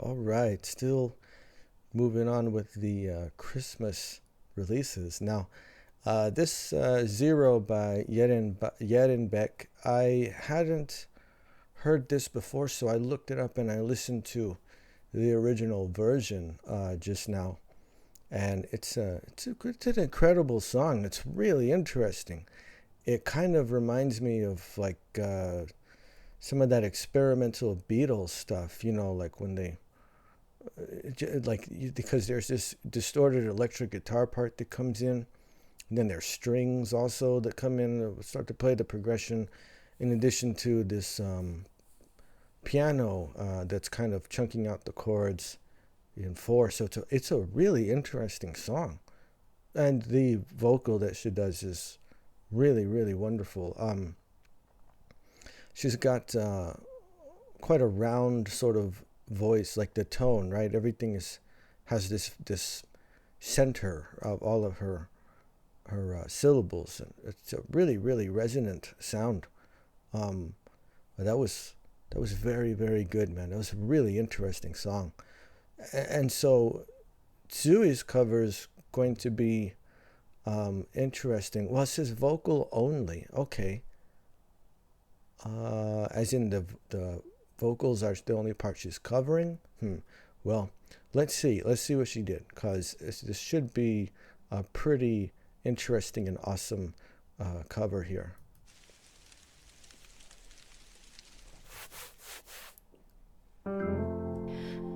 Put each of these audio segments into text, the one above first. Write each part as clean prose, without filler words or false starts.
All right, still moving on with the Christmas releases. Now, this Zero by Yerin Baek, I hadn't heard this before, so I looked it up and I listened to the original version just now. And it's an incredible song. It's really interesting. It kind of reminds me of like some of that experimental Beatles stuff, like when they because there's this distorted electric guitar part that comes in, and then there's strings also that come in that start to play the progression, in addition to this piano that's kind of chunking out the chords in four. So it's a really interesting song, and the vocal that she does is really, really wonderful. She's got quite a round sort of voice, like the tone, right? Everything has this center of all of her syllables, and it's a really, really resonant sound. But that was very, very good, man. That was a really interesting song. And so Tsuyu's cover is going to be interesting. Well, it says vocal only. Okay. As in the vocals are the only part she's covering. Well, let's see what she did, because this should be a pretty interesting and awesome cover here.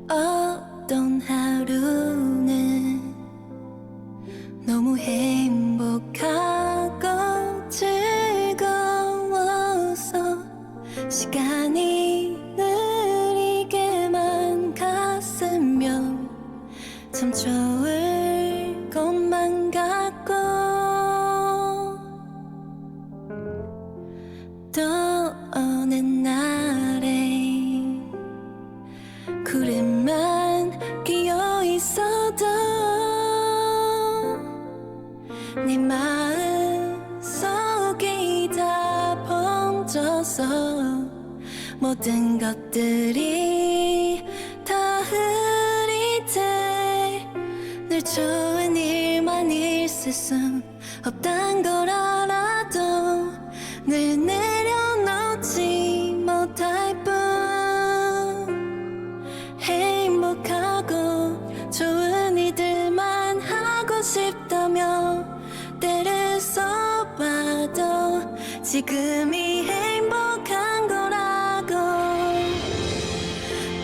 어떤 하루는 너무 행복하고 즐거워서 시간이 느리게만 갔으면 참 좋을 것만 같고, 또 어느 날엔 구름만 끼어 있어도 내 마음 속이 다 번져서 모든 것들이 다 흐릿해. 늘 좋은 일만 있을 순 없단 걸 알아도 늘 내려놓지 못할 뿐, 행복하고 좋은 일들만 하고 싶다며 때를 써봐도 지금이 행복한 거라고.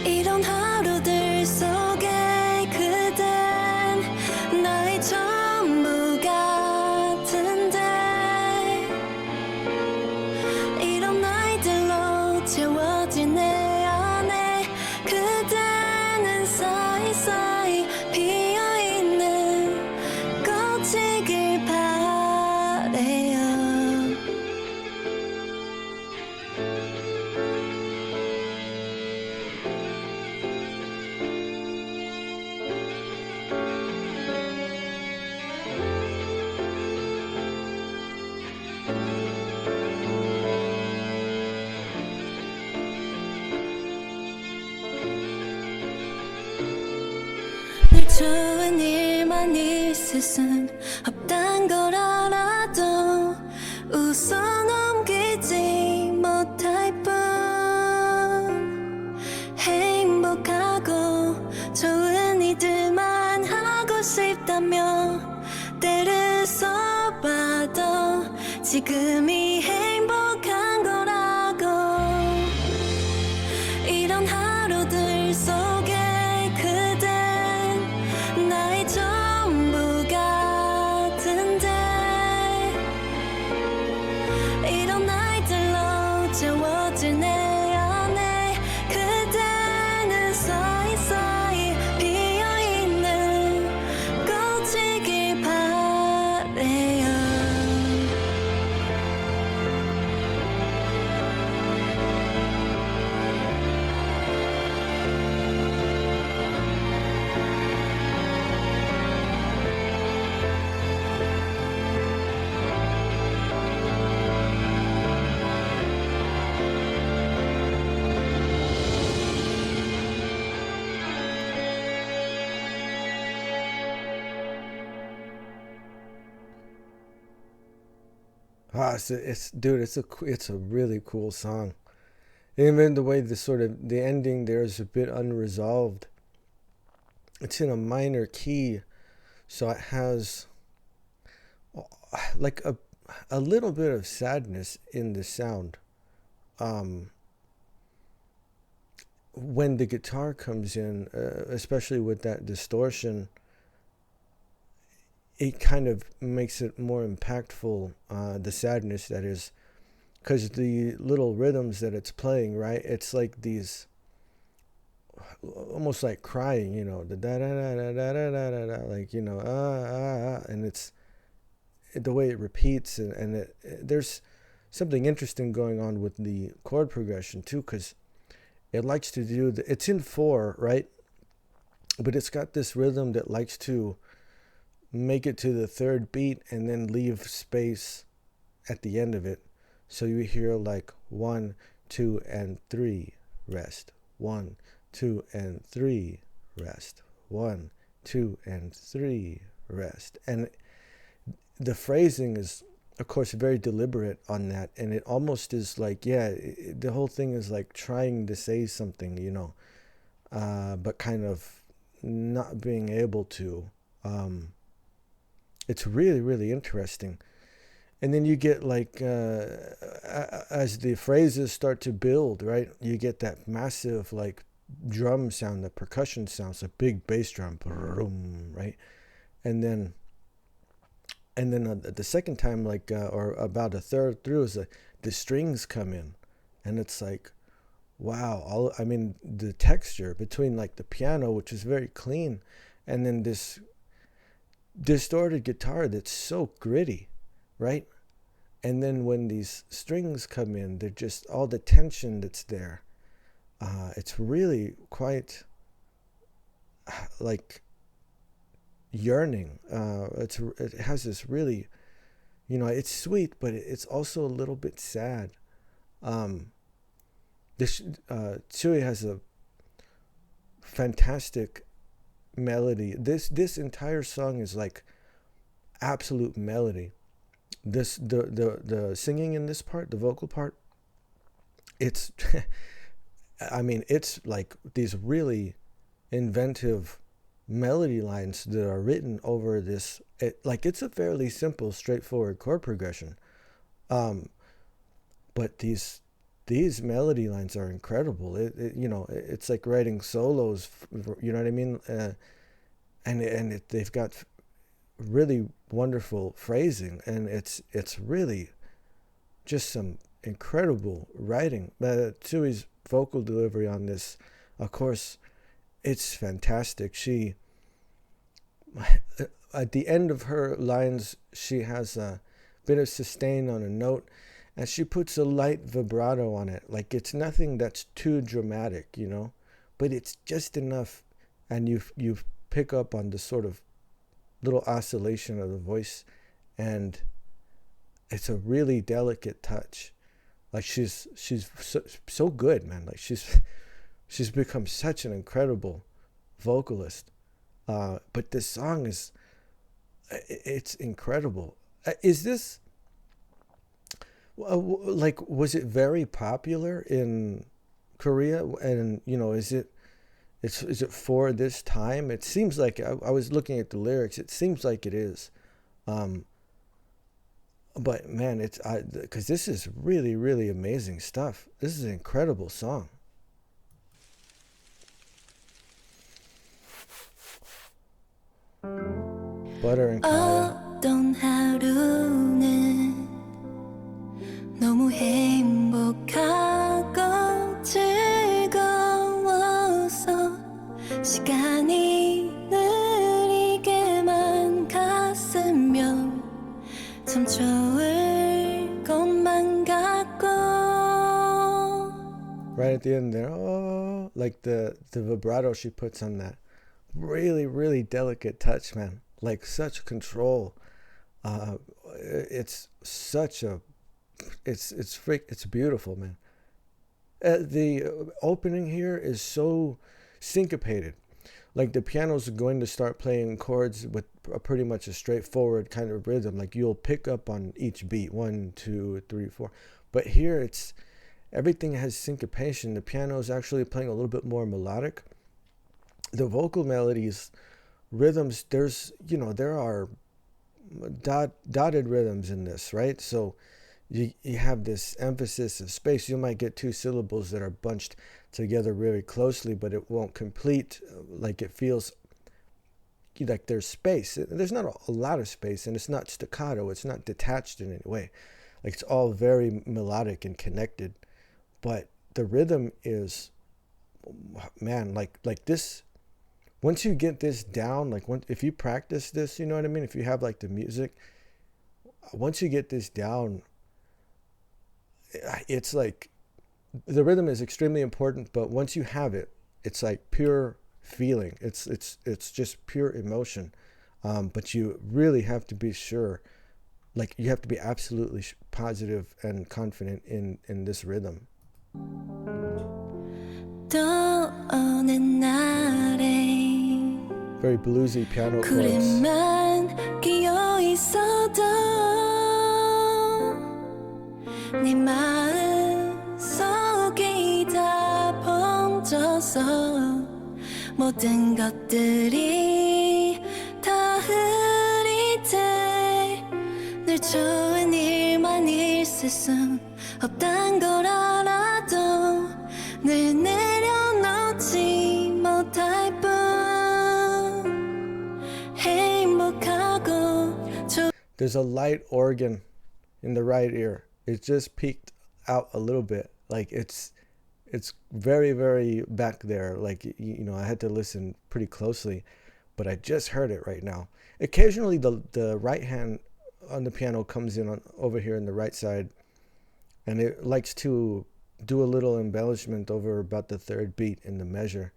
이런 하루들 속에 그댄 나의 전부 같은데, 이런 나이들로 채워진 내 안에 그대는 사이사이 피어있는 꽃이길 바래요. 늘 좋은 일만 있을 순 없단 걸 알아도 웃어 넘기지 못할 뿐, 행복하고 좋은 일들만 하고 싶다며 때를 써봐도 지금이 행복한 거라고. 이런 하루들 속에 그댄 나의 전부 같은데, 이런 나이들로 채워질 내 안에 그대는 사이사이 피어있는 꽃이길 바래요. Dude, it's a really cool song. Even the way the ending there is a bit unresolved. It's in a minor key, so it has like a little bit of sadness in the sound. When the guitar comes in, especially with that distortion, it kind of makes it more impactful, the sadness that is, because the little rhythms that it's playing, right? It's like these, almost like crying, the da da da da da da da da, like and it's the way it repeats, and there's something interesting going on with the chord progression too, because it likes to do it's in 4, right? But it's got this rhythm that likes to make it to the 3rd beat and then leave space at the end of it. So you hear like 1, 2, and 3, rest. 1, 2, and 3, rest. 1, 2, and 3, rest. And the phrasing is, of course, very deliberate on that, and it almost is like, the whole thing is like trying to say something, but kind of not being able to. It's really, really interesting. And then you get like, as the phrases start to build, right, you get that massive like drum sound, the percussion sounds, a big bass drum, right? And then the second time, like, or about a third through, is the strings come in, and it's like, wow. The texture between like the piano, which is very clean, and then this distorted guitar that's so gritty, right? And then when these strings come in, they're just all the tension that's there. It's really quite like yearning. It has this really, it's sweet, but it's also a little bit sad. Tzuyu has a fantastic melody. This entire song is like absolute melody. The singing in this part, the vocal part, it's it's like these really inventive melody lines that are written over this. It's a fairly simple, straightforward chord progression, but these melody lines are incredible. It's like writing solos. You know what I mean? They've got really wonderful phrasing, and it's really just some incredible writing. Tsuyu's vocal delivery on this, of course, it's fantastic. She, at the end of her lines, she has a bit of sustain on a note, and she puts a light vibrato on it. Like, it's nothing that's too dramatic, but it's just enough, and you pick up on the sort of little oscillation of the voice, and it's a really delicate touch. Like, she's so good, man. Like, she's become such an incredible vocalist. But this song it's incredible. Is this, like, was it very popular in Korea? And, is it for this time? It seems like, I was looking at the lyrics, it seems like it is. But man, because this is really, really amazing stuff. This is an incredible song. Butter and Kaya. 어떤 하루는 너무 행복하고 즐거워서 시간이 느리게만 갔으면 참 좋을 것만 같고. Right at the end there, like the vibrato she puts on that, really, really delicate touch, man. Like, such control. It's beautiful, man. The opening here is so syncopated. like the piano's going to start playing chords with pretty much a straightforward kind of rhythm. Like you'll pick up on each beat, 1, 2, 3, 4. But here it's everything has syncopation. The piano is actually playing a little bit more melodic. The vocal melodies, rhythms, there are dotted rhythms in this, right? So you have this emphasis of space. You might get 2 syllables that are bunched together very closely, but it won't complete. Like it feels like there's space. There's not a lot of space, and it's not staccato. It's not detached in any way. Like it's all very melodic and connected. But the rhythm is, man, like this. Once you get this down, like if you practice this, you know what I mean? If you have like the music, once you get this down, it's like the rhythm is extremely important, but once you have it, it's like pure feeling. It's just pure emotion. But you really have to be sure, like you have to be absolutely positive and confident in this rhythm. Very bluesy piano chords. 네 마음 속이 다 번져서 모든 것들이 다 흐릿해 늘 좋은 일만 있을 순 없단 걸 알아도 늘 내려놓지 못할 뿐 행복하고 There's a light organ in the right ear. It just peeked out a little bit. Like it's very, very back there. Like, I had to listen pretty closely, but I just heard it right now. Occasionally the right hand on the piano comes in over here on the right side, and it likes to do a little embellishment over about the 3rd beat in the measure.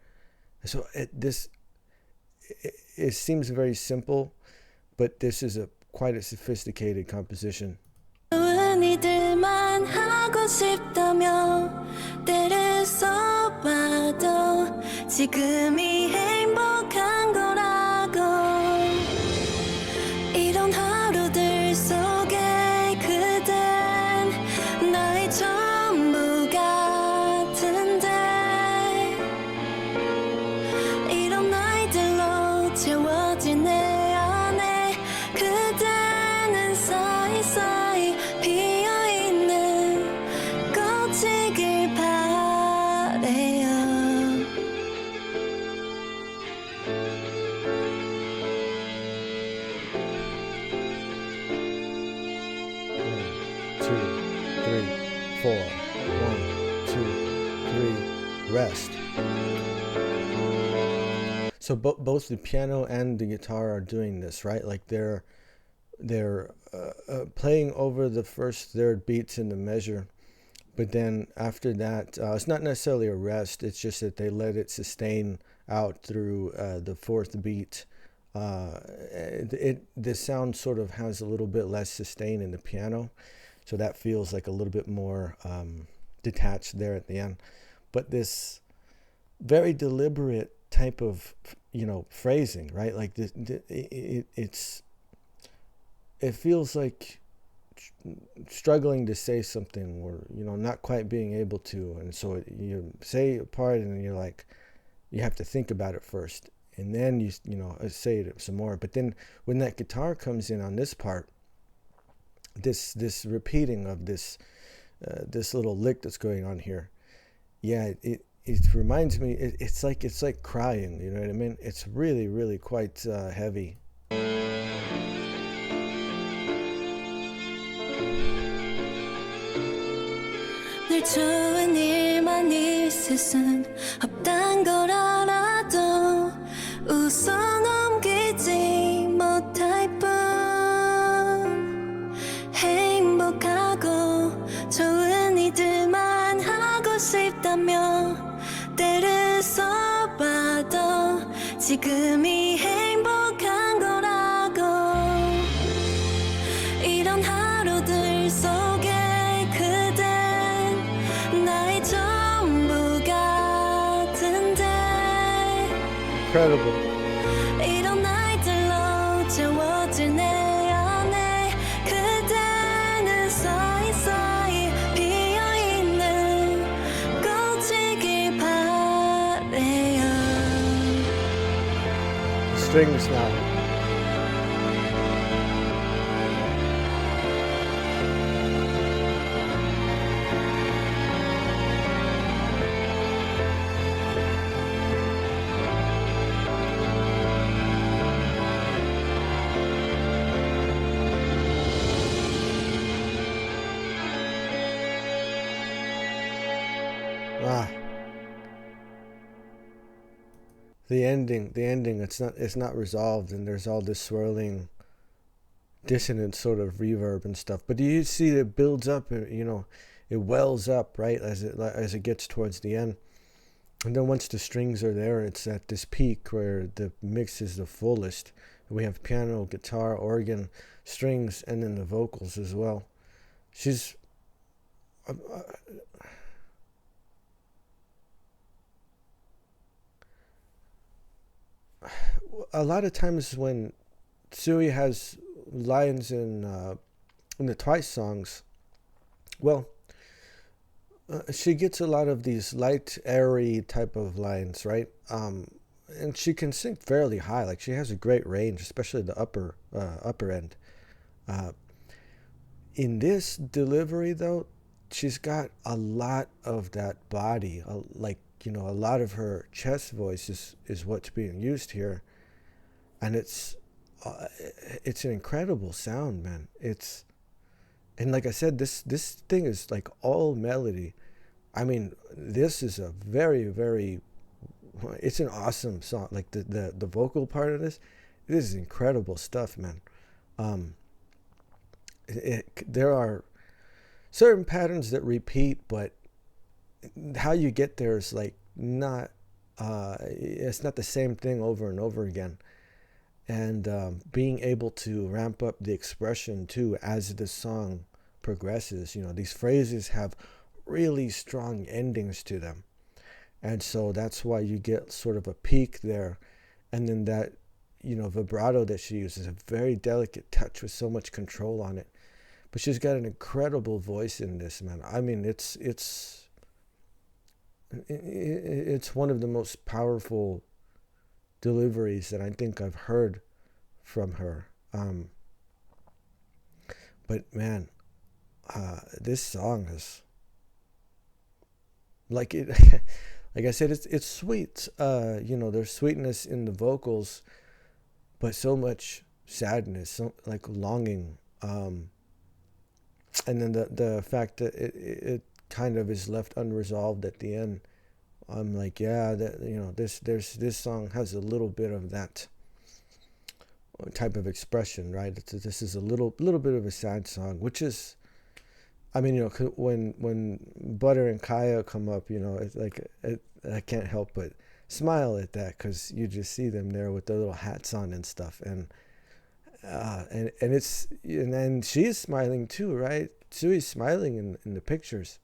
So it seems very simple, but this is quite a sophisticated composition. 이들만 하고 싶다며 때를 써봐도 지금이 행복한 거라고 이런 하루들 속에 그댄 나의 전부 같은데 이런 나이들로 채워진 내 안에 그대는 사이사이 피어있는 꽃이길 바래요. Rest. So both the piano and the guitar are doing this, right? Like they're playing over the first 3rd beats in the measure, but then after that, it's not necessarily a rest. It's just that they let it sustain out through the 4th beat. The sound sort of has a little bit less sustain in the piano, so that feels like a little bit more detached there at the end. But this very deliberate type of phrasing, right? Like it feels like struggling to say something, or not quite being able to, and so you say a part and you're like, you have to think about it first, and then you say it some more. But then when that guitar comes in on this part, this repeating of this little lick that's going on here, it reminds me, it's like crying, you know what I mean? It's really, really quite heavy. 늘 좋은 일만 있을 순 없단 걸 알아도 웃어 넘기지 못할 뿐 행복하고 좋은 일들만 하고 싶다며 때를 써봐도 지금이 행복한 거라고 이런 하루들 속에 그댄 나의 전부 같은데 incredible. 이런 날들로 채워질 내 안에 그대는 사이사이 피어있는 꽃이길 바래요. Strings now. Ah, the ending, it's not resolved, and there's all this swirling, dissonant sort of reverb and stuff. But you see it builds up, it wells up, right, as it gets towards the end. And then once the strings are there, it's at this peak where the mix is the fullest. We have piano, guitar, organ, strings, and then the vocals as well. She's a lot of times when Tzuyu has lines in the Twice songs, well, she gets a lot of these light, airy type of lines, right? And she can sing fairly high. Like, she has a great range, especially the upper end. In this delivery, though, she's got a lot of that body, a lot of her chest voice is what's being used here, and it's an incredible sound, man. And like I said, this thing is like all melody. I mean, this is a very, very, it's an awesome song. Like the vocal part of this is incredible stuff, man. There are certain patterns that repeat, but how you get there is like not it's not the same thing over and over again. And being able to ramp up the expression too as the song progresses. These phrases have really strong endings to them, and so that's why you get sort of a peak there, and then that vibrato that she uses, a very delicate touch with so much control on it. But she's got an incredible voice in this, man. I mean, it's one of the most powerful deliveries that I think I've heard from her. But man, this song is like it. Like I said, it's sweet. There's sweetness in the vocals, but so much sadness, so like longing. And then the fact that it kind of is left unresolved at the end. I'm like, yeah, that this song has a little bit of that type of expression, right? This is a little bit of a sad song, which is, I mean, when Butter and Kaya come up, it's like I can't help but smile at that, because you just see them there with their little hats on and stuff, and it's, and then she's smiling too, right? Tsuyu's smiling in the pictures,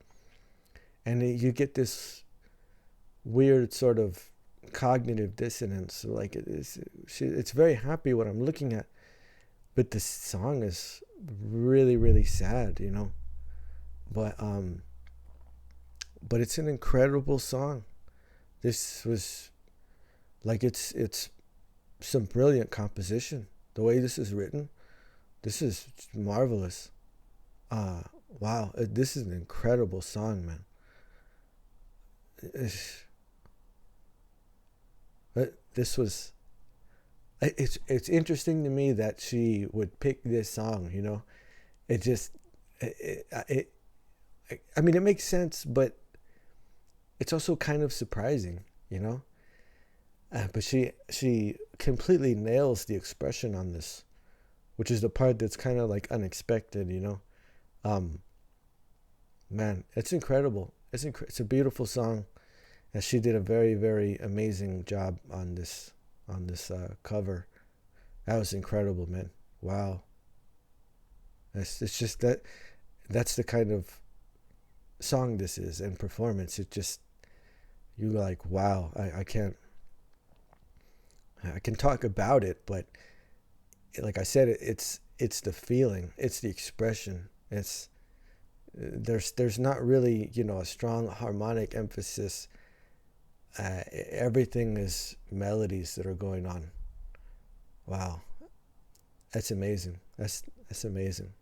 and you get this weird sort of cognitive dissonance. Like it's very happy what I'm looking at, but the song is really, really sad, But it's an incredible song. This was like it's some brilliant composition. The way this is written, this is marvelous. Wow, this is an incredible song, man. It's interesting to me that she would pick this song. I mean, it makes sense, but it's also kind of surprising, But she completely nails the expression on this, which is the part that's kind of like unexpected, Man, it's incredible. It's a beautiful song, and she did a very, very amazing job on this cover. That was incredible, man. Wow. It's just that's the kind of song this is, and performance. It just, you're like, wow, I can't. I can talk about it, but like I said, it's the feeling, it's the expression. It's there's not really, you know, a strong harmonic emphasis. Everything is melodies that are going on. Wow, that's amazing. That's amazing.